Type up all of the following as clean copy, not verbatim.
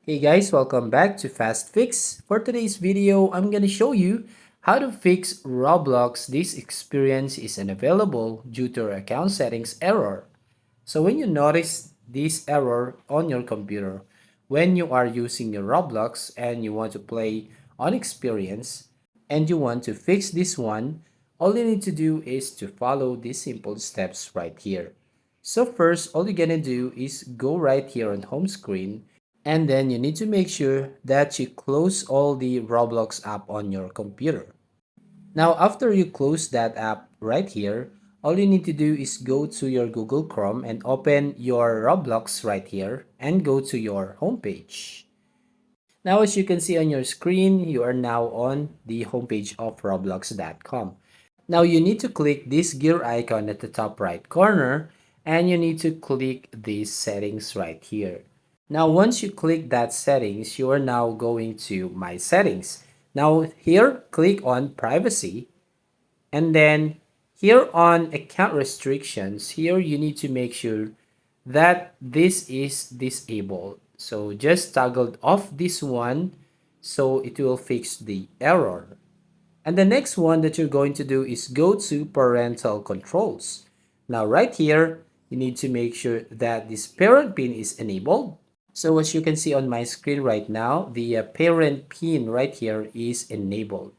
Hey guys, welcome back to Fast Fix. For today's video, I'm gonna show you how to fix Roblox. This experience is unavailable due to account settings error. So when you notice this error on your computer, when you are using your Roblox and you want to play on experience and you want to fix this one, all you need to do is to follow these simple steps right here. So first, all you're gonna do is go right here on home screen, and then you need to make sure that you close all the Roblox app on your computer. Now, after you close that app right here, all you need to do is go to your Google Chrome and open your Roblox right here and go to your homepage. Now, as you can see on your screen, you are now on the homepage of roblox.com. Now, you need to click this gear icon at the top right corner and you need to click these settings right here. Now, once you click that settings, you are now going to My Settings. Now, here, click on Privacy. And then here on Account Restrictions, here you need to make sure that this is disabled. So just toggle off this one so it will fix the error. And the next one that you're going to do is go to Parental Controls. Now, right here, you need to make sure that this parent pin is enabled. So as you can see on my screen right now, the parent pin right here is enabled.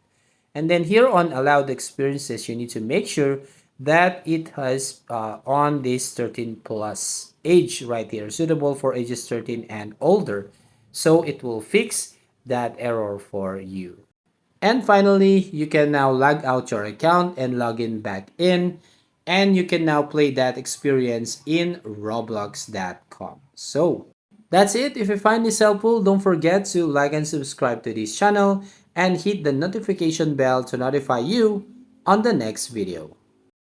And then here on Allowed Experiences, you need to make sure that it has on this 13 plus age right here, suitable for ages 13 and older. So it will fix that error for you. And finally, you can now log out your account and log in back in. And you can now play that experience in roblox.com. So that's it. If you find this helpful, don't forget to like and subscribe to this channel and hit the notification bell to notify you on the next video.